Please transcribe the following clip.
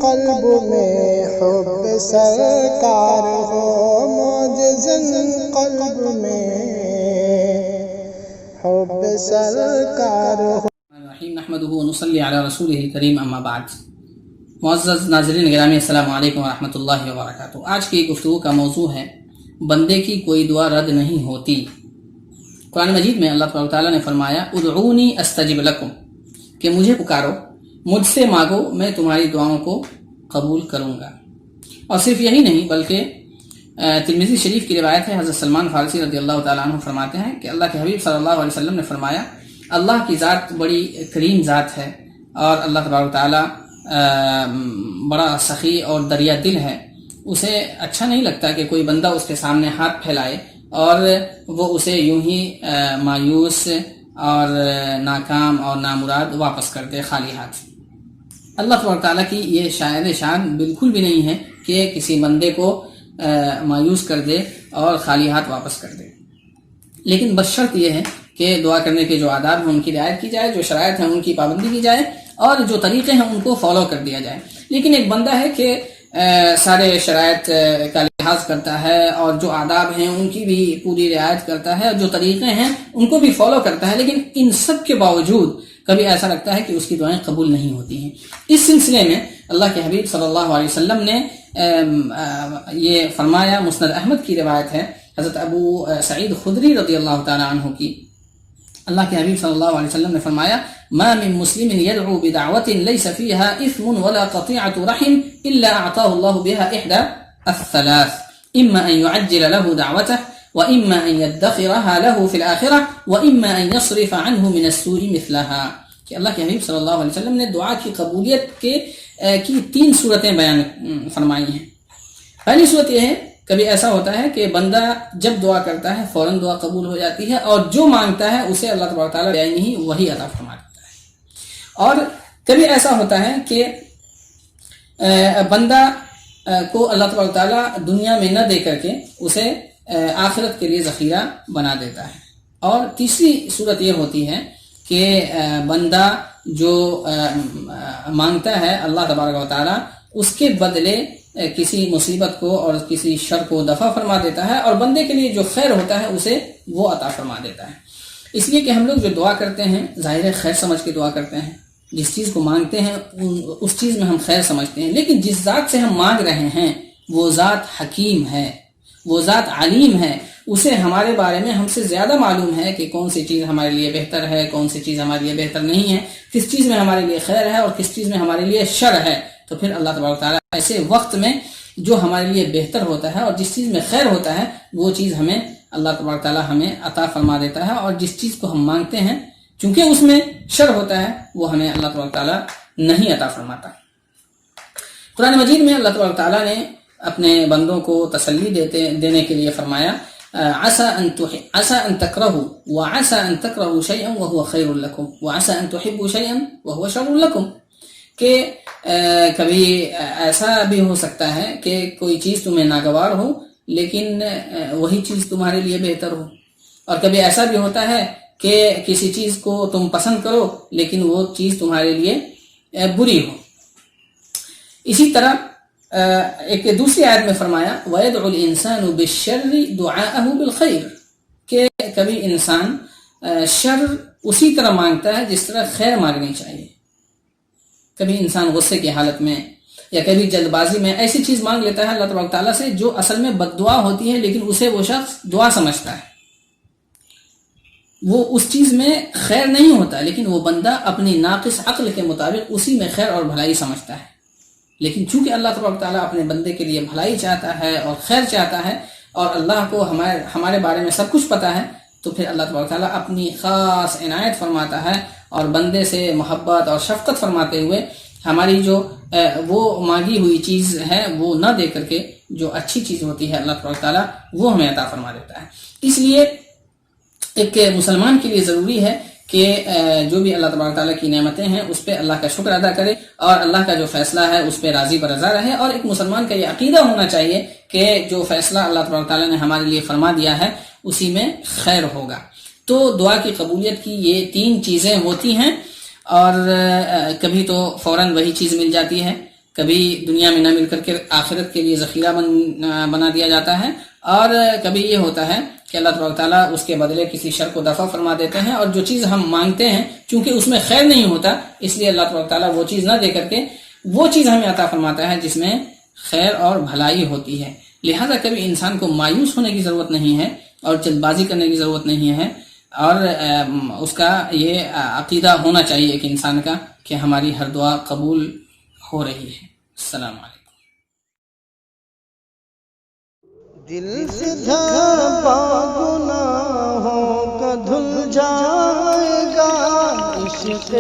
قلب میں حب سرکار ہو، معجزن قلب میں حب سرکار ہو۔ نحمده ونصلي على رسوله الكريم اما بعد۔ معزز ناظرین گرامی، السلام علیکم ورحمۃ اللہ وبرکاتہ۔ آج کی گفتگو کا موضوع ہے بندے کی کوئی دعا رد نہیں ہوتی۔ قرآن مجید میں اللہ تبارک و تعالیٰ نے فرمایا ادعونی استجب لکم، کہ مجھے پکارو، مجھ سے مانگو، میں تمہاری دعاؤں کو قبول کروں گا۔ اور صرف یہی نہیں بلکہ ترمذی شریف کی روایت ہے، حضرت سلمان فارسی رضی اللہ تعالیٰ عنہ فرماتے ہیں کہ اللہ کے حبیب صلی اللہ علیہ وسلم نے فرمایا اللہ کی ذات بڑی کریم ذات ہے، اور اللہ تبارک و تعالیٰ بڑا سخی اور دریا دل ہے۔ اسے اچھا نہیں لگتا کہ کوئی بندہ اس کے سامنے ہاتھ پھیلائے اور وہ اسے یوں ہی مایوس اور ناکام اور نامراد واپس کر دے خالی ہاتھ۔ اللہ تبارک و تعالیٰ کی یہ شان بالکل بھی نہیں ہے کہ کسی بندے کو مایوس کر دے اور خالی ہاتھ واپس کر دے، لیکن بس شرط یہ ہے کہ دعا کرنے کے جو آداب ہیں ان کی رعایت کی جائے، جو شرائط ہیں ان کی پابندی کی جائے، اور جو طریقے ہیں ان کو فالو کر دیا جائے۔ لیکن ایک بندہ ہے کہ سارے شرائط کا لحاظ کرتا ہے اور جو آداب ہیں ان کی بھی پوری رعایت کرتا ہے، اور جو طریقے ہیں ان کو بھی فالو کرتا ہے، لیکن ان سب کے باوجود کبھی ایسا لگتا ہے کہ اس کی دعائیں قبول نہیں ہوتی ہیں۔ اس سلسلے میں اللہ کے حبیب صلی اللہ علیہ وسلم نے یہ فرمایا، مسند احمد کی روایت ہے حضرت ابو سعید خدری رضی اللہ تعالی عنہ کی، اللہ کے حبیب صلی اللہ علیہ وسلم نے فرمایا ما من مسلم يدعو بدعوة ليس فيها إثم ولا قطيعة رحم إلا أعطاه الله بها إحدى الثلاث، إما أن يعجل له دعوته وإما أن يدخرها له في الآخرة وإما أن يصرف عنه من السوء مثلها۔ کہ اللہ کے حبیب صلی اللہ علیہ وسلم نے دعا کی قبولیت کی 3 صورتیں بیان فرمائی ہیں۔ پہلی صورت یہ ہے، کبھی ایسا ہوتا ہے کہ بندہ جب دعا کرتا ہے فوراً دعا قبول ہو جاتی ہے، اور جو مانگتا ہے اسے اللہ تبارک و تعالیٰ بیان ہی وہی عطا فرما دیتا ہے۔ اور کبھی ایسا ہوتا ہے کہ بندہ کو اللہ تبارک و تعالیٰ دنیا میں نہ دے کر کے اسے آخرت کے لیے ذخیرہ بنا دیتا ہے۔ اور تیسری صورت یہ ہوتی ہے کہ بندہ جو مانگتا ہے اللہ تبارک و تعالیٰ اس کے بدلے کسی مصیبت کو اور کسی شر کو دفع فرما دیتا ہے، اور بندے کے لیے جو خیر ہوتا ہے اسے وہ عطا فرما دیتا ہے۔ اس لیے کہ ہم لوگ جو دعا کرتے ہیں ظاہر خیر سمجھ کے دعا کرتے ہیں، جس چیز کو مانگتے ہیں اس چیز میں ہم خیر سمجھتے ہیں، لیکن جس ذات سے ہم مانگ رہے ہیں وہ ذات حکیم ہے، وہ ذات علیم ہے، اسے ہمارے بارے میں ہم سے زیادہ معلوم ہے کہ کون سی چیز ہمارے لیے بہتر ہے، کون سی چیز ہمارے لیے بہتر نہیں ہے، کس چیز میں ہمارے لیے خیر ہے اور کس چیز میں ہمارے لیے شر ہے۔ تو پھر اللہ تبارک و تعالیٰ ایسے وقت میں جو ہمارے لیے بہتر ہوتا ہے اور جس چیز میں خیر ہوتا ہے وہ چیز ہمیں اللہ تبارک و تعالیٰ ہمیں عطا فرما دیتا ہے، اور جس چیز کو ہم مانگتے ہیں چونکہ اس میں شر ہوتا ہے وہ ہمیں اللہ تبارک و تعالیٰ نہیں عطا فرماتا۔ قرآن مجید میں اللہ تبارک و تعالیٰ نے اپنے بندوں کو تسلی دینے کے لیے فرمایا عسى ان تكرهوا وعسى ان تكرهوا شيئا وهو خير لكم وعسى ان تحبوا شيئا وهو شر لكم، کہ کبھی ایسا بھی ہو سکتا ہے کہ کوئی چیز تمہیں ناگوار ہو لیکن وہی چیز تمہارے لیے بہتر ہو، اور کبھی ایسا بھی ہوتا ہے کہ کسی چیز کو تم پسند کرو لیکن وہ چیز تمہارے لیے بری ہو۔ اسی طرح ایک دوسری آیت میں فرمایا وَيَدْعُ الْإِنسَانُ بِالشَّرِّ دُعَاءَهُ بِالْخَيْرِ، کہ کبھی انسان شر اسی طرح مانگتا ہے جس طرح خیر مانگنی چاہیے۔ کبھی انسان غصے کی حالت میں یا کبھی جلد بازی میں ایسی چیز مانگ لیتا ہے اللہ تبارک و تعالیٰ سے جو اصل میں بد دعا ہوتی ہے، لیکن اسے وہ شخص دعا سمجھتا ہے، وہ اس چیز میں خیر نہیں ہوتا، لیکن وہ بندہ اپنی ناقص عقل کے مطابق اسی میں خیر اور بھلائی سمجھتا ہے۔ لیکن چونکہ اللہ تبارک و تعالیٰ اپنے بندے کے لیے بھلائی چاہتا ہے اور خیر چاہتا ہے، اور اللہ کو ہمارے بارے میں سب کچھ پتہ ہے، تو پھر اللہ تبارک و تعالیٰ اپنی خاص عنایت فرماتا ہے اور بندے سے محبت اور شفقت فرماتے ہوئے ہماری جو وہ مانگی ہوئی چیز ہے وہ نہ دے کر کے جو اچھی چیز ہوتی ہے اللہ تبارک و تعالیٰ وہ ہمیں عطا فرما دیتا ہے۔ اس لیے ایک مسلمان کے لیے ضروری ہے کہ جو بھی اللہ تبارک و تعالیٰ کی نعمتیں ہیں اس پہ اللہ کا شکر ادا کرے، اور اللہ کا جو فیصلہ ہے اس پہ راضی برضا رہے، اور ایک مسلمان کا یہ عقیدہ ہونا چاہیے کہ جو فیصلہ اللہ تبارک و تعالیٰ نے ہمارے لیے فرما دیا ہے اسی میں خیر ہوگا۔ تو دعا کی قبولیت کی یہ 3 چیزیں ہوتی ہیں، اور کبھی تو فوراً وہی چیز مل جاتی ہے، کبھی دنیا میں نہ مل کر کے آخرت کے لیے ذخیرہ بنا دیا جاتا ہے، اور کبھی یہ ہوتا ہے کہ اللہ تبارک تعالیٰ اس کے بدلے کسی شر کو دفع فرما دیتے ہیں، اور جو چیز ہم مانگتے ہیں چونکہ اس میں خیر نہیں ہوتا، اس لیے اللہ تبارک تعالیٰ وہ چیز نہ دے کر کے وہ چیز ہمیں عطا فرماتا ہے جس میں خیر اور بھلائی ہوتی ہے۔ لہذا کبھی انسان کو مایوس ہونے کی ضرورت نہیں ہے اور جلد بازی کرنے کی ضرورت نہیں ہے، اور اس کا یہ عقیدہ ہونا چاہیے ایک انسان کا کہ ہماری ہر دعا قبول ہو رہی ہے۔ السلام علیکم۔ دل سے دھبا گناہوں کا دھل جائے گا، عشق